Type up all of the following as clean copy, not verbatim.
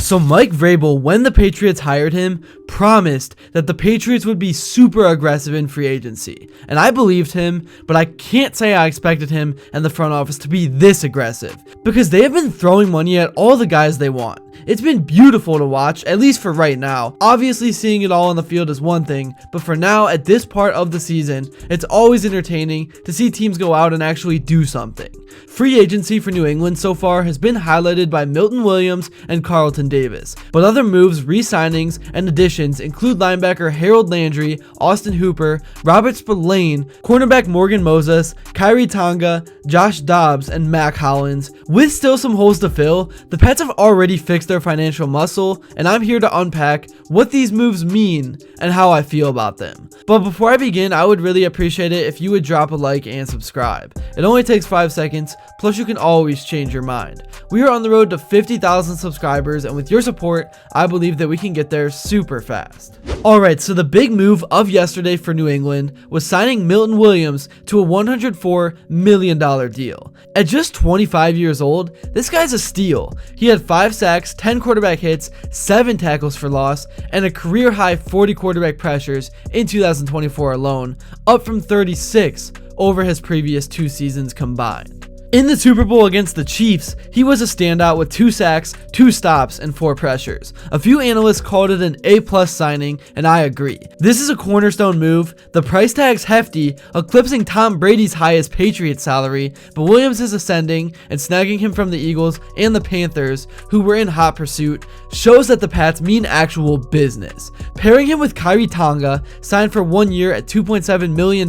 So Mike Varbil, when the Patriots hired him, promised that the Patriots would be super aggressive in free agency. And I believed him, but I can't say I expected him and the front office to be this aggressive, because they have been throwing money at all the guys they want. It's been beautiful to watch, at least for right now. Obviously, seeing it all on the field is one thing, but for now, at this part of the season, it's always entertaining to see teams go out and actually do something. Free agency for New England so far has been highlighted by Milton Williams and Carlton Davis, but other moves, re-signings, and additions include linebacker Harold Landry, Austin Hooper, Robert Spillane, cornerback Morgan Moses, Kyree Tonga, Josh Dobbs, and Mack Hollins. With still some holes to fill, the Pats have already fixed their financial muscle, and I'm here to unpack what these moves mean and how I feel about them. But before I begin, I would really appreciate it if you would drop a like and subscribe. It only takes 5 seconds, plus you can always change your mind. We are on the road to 50,000 subscribers, and with your support, I believe that we can get there super fast. Alright, so the big move of yesterday for New England was signing Milton Williams to a $104 million deal. At just 25 years old, this guy's a steal. He had 5 sacks, 10 quarterback hits, 7 tackles for loss, and a career-high 40 quarterback pressures in 2024 alone, up from 36 over his previous 2 seasons combined. In the Super Bowl against the Chiefs, he was a standout with 2 sacks, 2 stops, and 4 pressures. A few analysts called it an A+ signing, and I agree. This is a cornerstone move. The price tag's hefty, eclipsing Tom Brady's highest Patriots salary, but Williams is ascending, and snagging him from the Eagles and the Panthers, who were in hot pursuit, shows that the Pats mean actual business. Pairing him with Kyree Tonga, signed for 1 year at $2.7 million,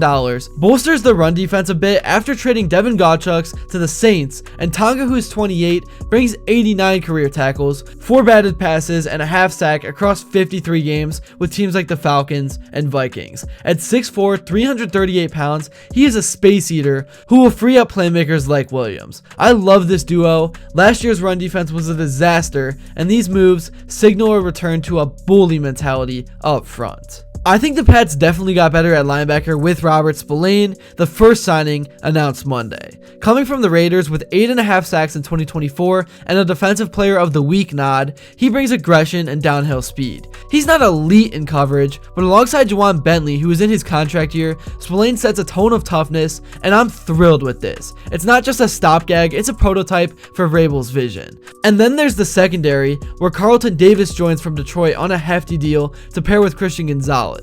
bolsters the run defense a bit after trading Devin Gottschalk to the Saints, and Tonga, who is 28, brings 89 career tackles, 4 batted passes, and a half sack across 53 games with teams like the Falcons and Vikings. At 6'4", 338 pounds, he is a space eater who will free up playmakers like Williams. I love this duo. Last year's run defense was a disaster, and these moves signal a return to a bully mentality up front. I think the Pats definitely got better at linebacker with Robert Spillane, the first signing announced Monday. Coming from the Raiders with 8.5 sacks in 2024 and a Defensive Player of the Week nod, he brings aggression and downhill speed. He's not elite in coverage, but alongside Juwan Bentley, who is in his contract year, Spillane sets a tone of toughness, and I'm thrilled with this. It's not just a stopgag, it's a prototype for Vrabel's vision. And then there's the secondary, where Carlton Davis joins from Detroit on a hefty deal to pair with Christian Gonzalez.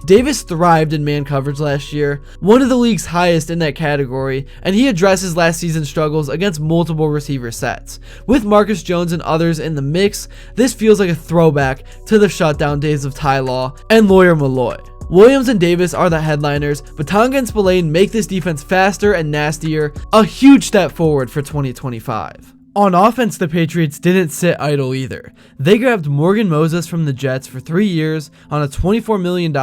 Davis thrived in man coverage last year, one of the league's highest in that category, and he addresses last season's struggles against multiple receiver sets. With Marcus Jones and others in the mix, this feels like a throwback to the shutdown days of Ty Law and Lawyer Malloy. Williams and Davis are the headliners, but Tonga and Spillane make this defense faster and nastier, a huge step forward for 2025. On offense, the Patriots didn't sit idle either. They grabbed Morgan Moses from the Jets for 3 years on a $24 million,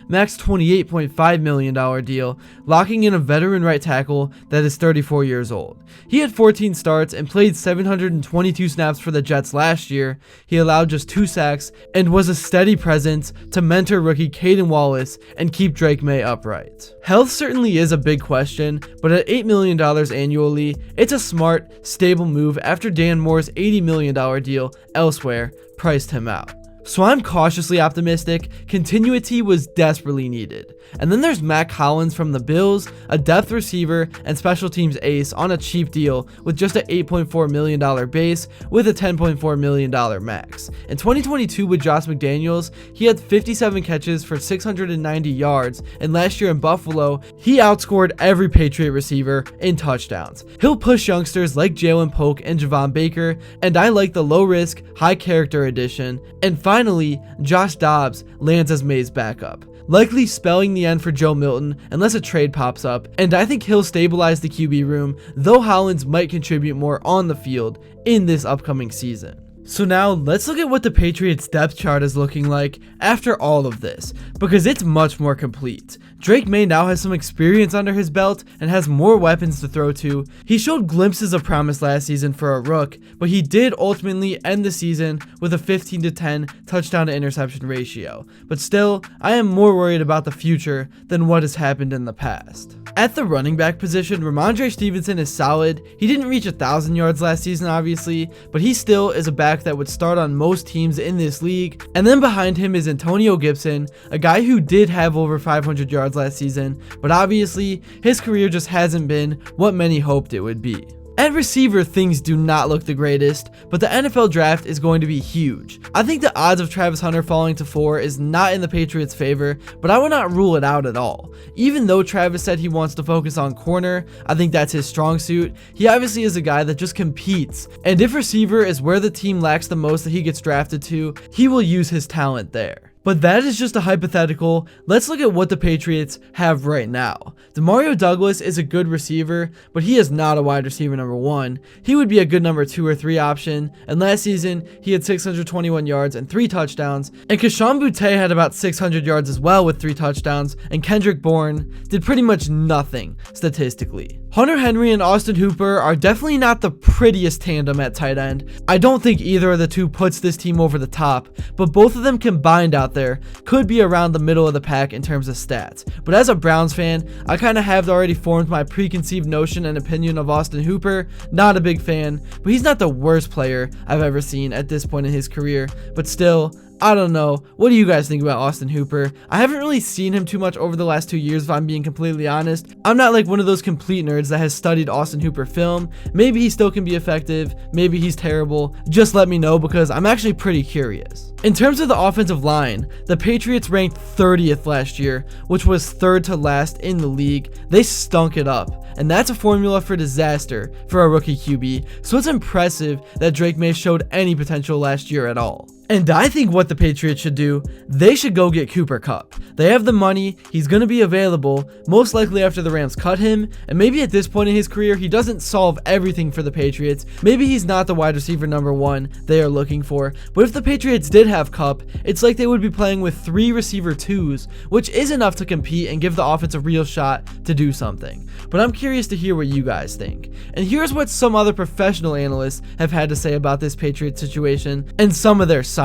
max $28.5 million deal, locking in a veteran right tackle that is 34 years old. He had 14 starts and played 722 snaps for the Jets last year. He allowed just 2 sacks and was a steady presence to mentor rookie Caden Wallace and keep Drake May upright. Health certainly is a big question, but at $8 million annually, it's a smart, stable move after Dan Moore's $80 million deal elsewhere priced him out. So I'm cautiously optimistic. Continuity was desperately needed. And then there's Mack Hollins from the Bills, a depth receiver and special teams ace on a cheap deal with just an $8.4 million base with a $10.4 million max. In 2022 with Josh McDaniels, he had 57 catches for 690 yards, and last year in Buffalo, he outscored every Patriot receiver in touchdowns. He'll push youngsters like Jalen Polk and Javon Baker, and I like the low-risk, high-character addition. And finally, Josh Dobbs lands as May's backup, likely spelling the end for Joe Milton unless a trade pops up, and I think he'll stabilize the QB room, though Hollins might contribute more on the field in this upcoming season. So now let's look at what the Patriots depth chart is looking like after all of this, because it's much more complete. Drake May now has some experience under his belt and has more weapons to throw to. He showed glimpses of promise last season for a rook, but he did ultimately end the season with a 15-10 touchdown to interception ratio. But still, I am more worried about the future than what has happened in the past. At the running back position, Ramondre Stevenson is solid. He didn't reach 1,000 yards last season, obviously, but he still is a back cornerback that would start on most teams in this league. And then behind him is Antonio Gibson, a guy who did have over 500 yards last season, but obviously his career just hasn't been what many hoped it would be. At receiver, things do not look the greatest, but the NFL draft is going to be huge. I think the odds of Travis Hunter falling to 4 is not in the Patriots' favor, but I would not rule it out at all. Even though Travis said he wants to focus on corner, I think that's his strong suit, he obviously is a guy that just competes, and if receiver is where the team lacks the most that he gets drafted to, he will use his talent there. But that is just a hypothetical. Let's look at what the Patriots have right now. Demario Douglas is a good receiver, but he is not a wide receiver number 1. He would be a good number 2 or 3 option, and last season he had 621 yards and 3 touchdowns, and Kayshon Boutte had about 600 yards as well with 3 touchdowns, and Kendrick Bourne did pretty much nothing statistically. Hunter Henry and Austin Hooper are definitely not the prettiest tandem at tight end. I don't think either of the two puts this team over the top, but both of them combined out there could be around the middle of the pack in terms of stats. But as a Browns fan, I kind of have already formed my preconceived notion and opinion of Austin Hooper. Not a big fan, but he's not the worst player I've ever seen at this point in his career, but still, I don't know. What do you guys think about Austin Hooper? I haven't really seen him too much over the last 2 years, if I'm being completely honest. I'm not like one of those complete nerds that has studied Austin Hooper film. Maybe he still can be effective. Maybe he's terrible. Just let me know because I'm actually pretty curious. In terms of the offensive line, the Patriots ranked 30th last year, which was 3rd to last in the league. They stunk it up, and that's a formula for disaster for a rookie QB, so it's impressive that Drake May showed any potential last year at all. And I think what the Patriots should do, they should go get Cooper Kupp. They have the money, he's going to be available, most likely after the Rams cut him, and maybe at this point in his career, he doesn't solve everything for the Patriots. Maybe he's not the wide receiver number 1 they are looking for, but if the Patriots did have Kupp, it's like they would be playing with 3 receiver 2s, which is enough to compete and give the offense a real shot to do something. But I'm curious to hear what you guys think. And here's what some other professional analysts have had to say about this Patriots situation and some of their signings.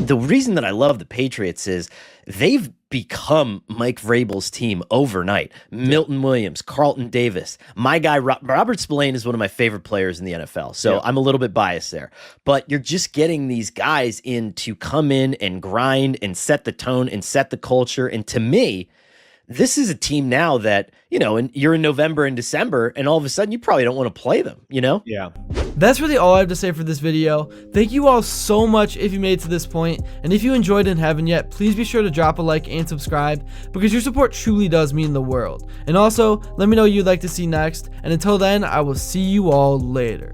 The reason that I love the Patriots is they've become Mike Vrabel's team overnight. Milton Williams, Carlton Davis, my guy Robert Spillane is one of my favorite players in the NFL, so I'm a little bit biased there. But you're just getting these guys in to come in and grind and set the tone and set the culture, and to me, this is a team now that, you know, and you're in November and December, and all of a sudden you probably don't want to play them, you know? Yeah. That's really all I have to say for this video. Thank you all so much if you made it to this point, and if you enjoyed and haven't yet, please be sure to drop a like and subscribe, because your support truly does mean the world. And also, let me know what you'd like to see next, and until then, I will see you all later.